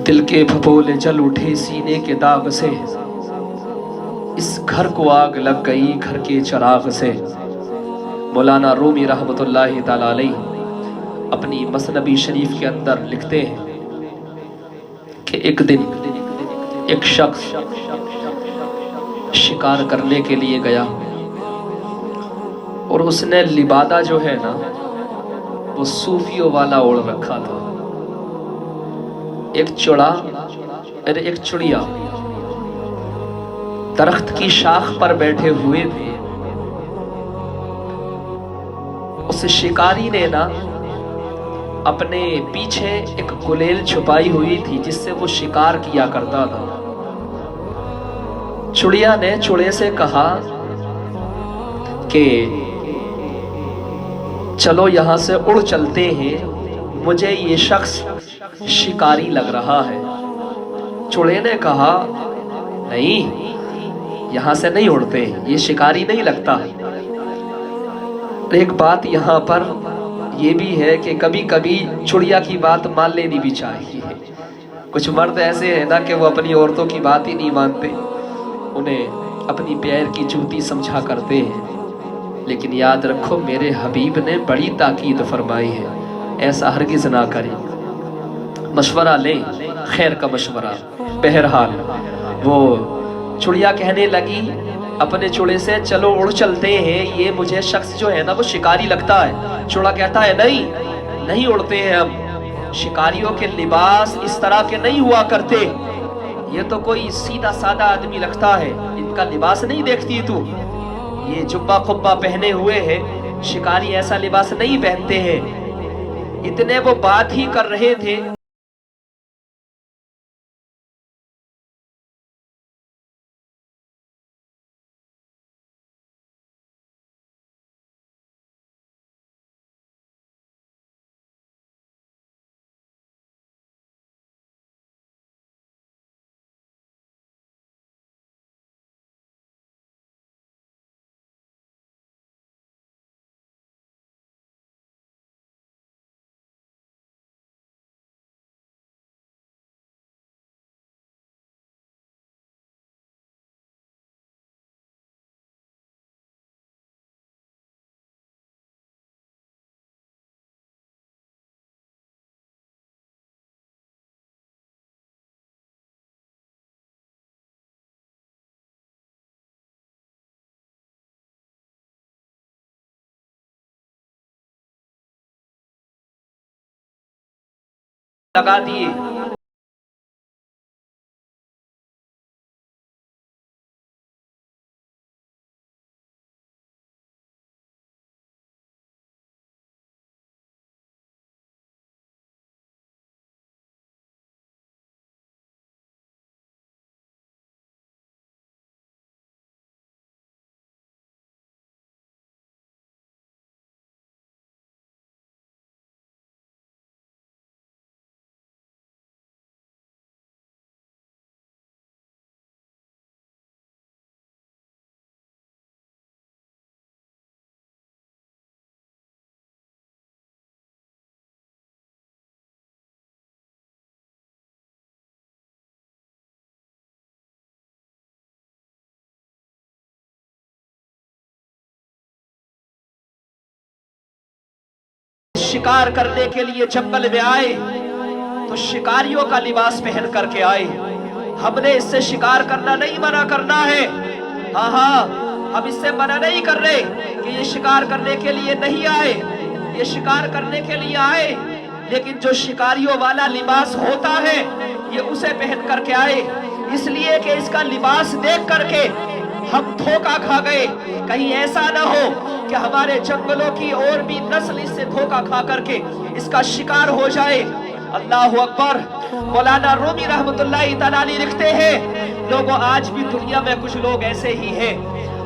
دل کے پھپھولے جل اٹھے سینے کے داغ سے، اس گھر کو آگ لگ گئی گھر کے چراغ سے۔ مولانا رومی رحمۃ اللہ تعالی علیہ اپنی مثنوی شریف کے اندر لکھتے ہیں کہ ایک دن ایک شخص شکار کرنے کے لیے گیا اور اس نے لبادہ جو ہے نا وہ صوفیوں والا اوڑھ رکھا تھا۔ ایک چڑیا درخت کی شاخ پر بیٹھے ہوئے تھے۔ اس شکاری نے نا اپنے پیچھے ایک گلیل چھپائی ہوئی تھی جس سے وہ شکار کیا کرتا تھا۔ چڑیا نے چڑے سے کہا کہ چلو یہاں سے اڑ چلتے ہیں، مجھے یہ شخص شکاری لگ رہا ہے۔ چڑے نے کہا نہیں، یہاں سے نہیں اڑتے، یہ شکاری نہیں لگتا۔ ایک بات یہاں پر یہ بھی ہے کہ کبھی کبھی چڑیا کی بات مان لینی بھی چاہیے۔ کچھ مرد ایسے ہیں نا کہ وہ اپنی عورتوں کی بات ہی نہیں مانتے، انہیں اپنی پیر کی جوتی سمجھا کرتے ہیں۔ لیکن یاد رکھو میرے حبیب نے بڑی تاکید فرمائی ہے، ایسا ہرگز نہ کریں۔ مشورہ لیں، خیر کا مشورہ۔ بہرحال وہ چڑیا کہنے لگی اپنے چڑے سے چلو اڑ چلتے ہیں، یہ مجھے شخص جو ہے نا وہ شکاری لگتا ہے۔ چڑا کہتا ہے نہیں اڑتے ہیں ہم، شکاریوں کے لباس اس طرح کے نہیں ہوا کرتے، یہ تو کوئی سیدھا سادہ آدمی لگتا ہے، ان کا لباس نہیں دیکھتی تو، یہ جبہ خبہ پہنے ہوئے ہیں، شکاری ایسا لباس نہیں پہنتے ہیں۔ اتنے وہ بات ہی کر رہے تھے لگا دیے۔ شکار کرنے کے لیے جنگل میں آئے تو شکاریوں کا لباس پہن کر کے آئے۔ ہم نے اس سے شکار کرنا نہیں منع کرنا ہے، ہاں ہم اس سے منع نہیں کر رہے کہ یہ شکار کرنے کے لیے نہیں آئے، یہ شکار کرنے کے لیے آئے، لیکن جو شکاریوں والا لباس ہوتا ہے یہ اسے پہن کر کے آئے، اس لیے کہ اس کا لباس دیکھ کر کے ہم دھوکہ کھا گئے، کہیں ایسا نہ ہو کہ ہمارے جنگلوں کی اور بھی نسل اس سے دھوکہ کھا کر کے اس کا شکار ہو جائے۔ اللہ اکبر۔ مولانا رومی رحمۃ اللہ تعالی علیہ لکھتے ہیں لوگوں آج بھی دنیا میں کچھ لوگ ایسے ہی ہیں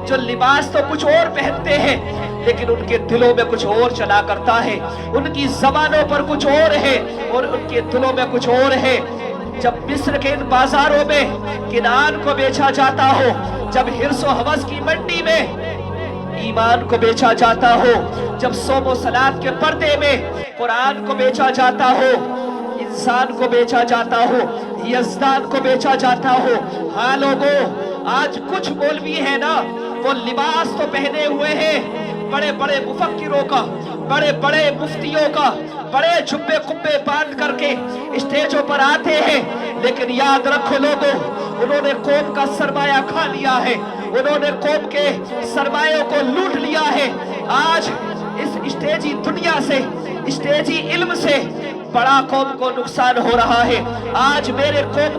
جو لباس تو کچھ اور پہنتے ہیں لیکن ان کے دلوں میں کچھ اور چلا کرتا ہے، ان کی زبانوں پر کچھ اور ہے اور ان کے دلوں میں کچھ اور ہے۔ جب مصر کے ان بازاروں میں کنعان کو بیچا جاتا ہو، جب حرص و حوث کی منڈی میں ایمان کو بیچا جاتا ہو، جب صوم و صلات کے پردے میں قرآن کو بیچا جاتا ہو، ان इंसान को बेचा जाता हो, यज़दान को बेचा जाता हो। हाँ लोगों, आज कुछ मौलवी है ना, वो लिबास तो पहने हुए हैं बड़े बड़े मुफक्किरों का, बड़े बड़े मुफ्तियों का, बड़े जुब्बे कुब्बे बांध करके स्टेजों पर आते हैं, लेकिन याद रखो लोगों, उन्होंने कौम का सरमाया खा लिया है, उन्होंने कौम के सरमायों को लूट लिया है। आज इस स्टेजी दुनिया से, स्टेजी इल्म से बड़ा कौम को नुकसान हो रहा है। आज मेरे कौम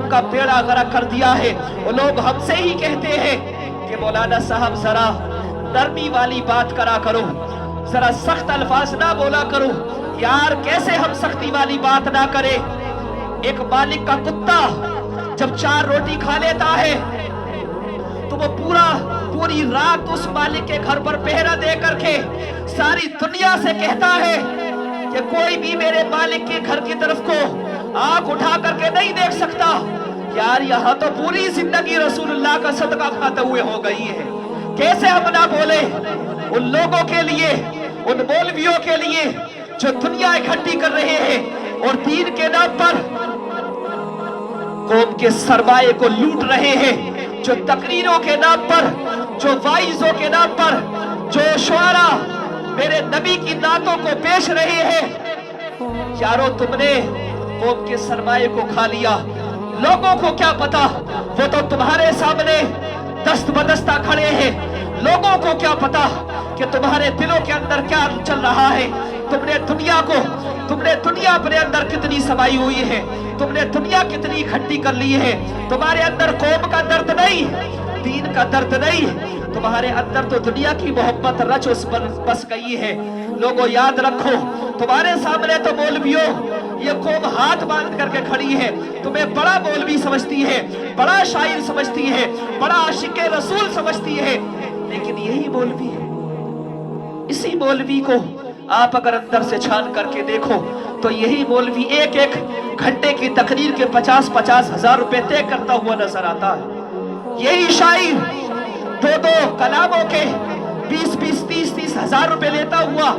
का बेड़ा गर्क कर दिया है। वो लोग हमसे ही कहते हैं कि मौलाना साहब जरा नरमी वाली बात करा करो, जरा सख्त अल्फाज ना बोला करो। यार कैसे हम सख्ती वाली बात ना करें? एक मालिक का कुत्ता जब 4 रोटी खा लेता है तो वो पूरी रात उस मालिक के घर पर पहरा दे करके सारी दुनिया से कहता है कि कोई भी मेरे मालिक के घर की तरफ को आंख उठा करके नहीं देख सकता। यार यहाँ तो पूरी जिंदगी रसूलुल्लाह का सदका खाते हुए हो गई है। कैसे हम ना बोले उन लोगों के लिए, उन मौलवियों के लिए जो दुनिया इकट्ठी कर रहे हैं और दीन के नाम पर कौम के सरमाए को लूट रहे हैं, जो तकरीरों के नाम पर, जो वाइजों के नाम पर, जो शुआरा मेरे नबी की नातों को पेश रहे हैं। यारो तुमने कौम के सरमाए को खा लिया, लोगों को क्या पता, वो तो तुम्हारे सामने दस्त बदस्ता खड़े हैं। लोगों को क्या पता कि तुम्हारे दिलों के अंदर क्या चल रहा है। तुमने दुनिया अपने अंदर कितनी समाई हुई है, तुमने दुनिया कितनी इकट्ठी कर ली है। तुम्हारे अंदर कौम का दर्द नहीं, दीन का दर्द नहीं, तुम्हारे अंदर तो दुनिया की मोहब्बत रच उस पर बस गई है। लोगों याद रखो, तुम्हारे सामने तो मौलवियों ये कौम हाथ बांध करके खड़ी है, तुम्हें बड़ा मौलवी समझती है, बड़ा शायर समझती है, बड़ा आशिक़े रसूल समझती है, लेकिन यही मौलवी है। इसी मौलवी को आप अगर अंदर से छान करके देखो तो यही मौलवी एक एक घंटे की तकरीर के 50-50 हजार रुपए तय करता हुआ नजर आता है। यही शायर 2-2 कलामों के 20-20, 30-30 हजार रुपए लेता हुआ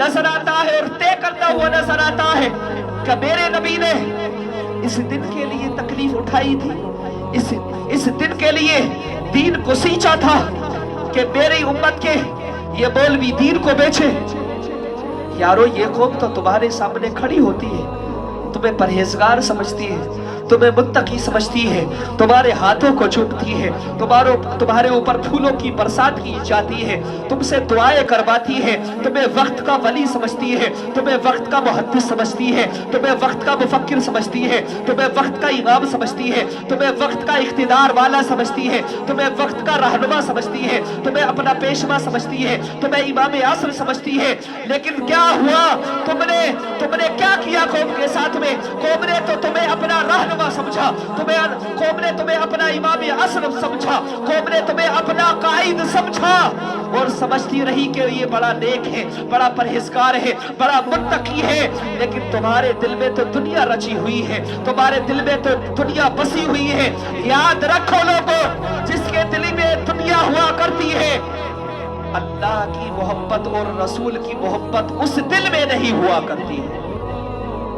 नजर आता है और तय करता हुआ नजर आता है कि मेरे नबी ने इस दिन के लिए तकलीफ उठाई थी, इस दिन के लिए दीन को सींचा था कि मेरी उम्मत के ये मौलवी दीन को बेचे। यारो ये कौम तो तुम्हारे सामने खड़ी होती है, तुम्हें परहेजगार समझती है, तुम्हें मुत्तकी समझती है, तुम्हारे हाथों को चूमती है, तुम्हारे ऊपर फूलों की बरसात की जाती है, तुमसे दुआएं करवाती है, तुम्हें वक्त का वली समझती है, तुम्हें वक्त का मुहद्दिस समझती है, तुम्हें वक्त का मुफक्किर समझती है, तुम्हें वक्त का इमाम समझती है, तुम्हें वक्त का इख्तिदार वाला समझती है, तुम्हें वक्त का रहनुमा समझती है, तुम्हें अपना पेशवा समझती है, तुम्हें इमाम आसर समझती है। लेकिन क्या हुआ? तुमने क्या किया कौम के साथ में? कौम ने तो तुम्हें अपना रहनुमा समझा, कौम ने तुम्हें अपना इमाम आसर समझा, कौम ने तुम्हें अपना कायद समझा और समझती रही कि ये बड़ा नेक है, बड़ा परहेजगार है, बड़ा मुत्तकी है। लेकिन तुम्हारे दिल में तो दुनिया रची हुई है, तुम्हारे दिल में तो दुनिया बसी हुई है। याद रखो लोगों, जिसके दिल में दुनिया हुआ करती है, अल्लाह की मोहब्बत और रसूल की मोहब्बत उस दिल में नहीं हुआ करती है।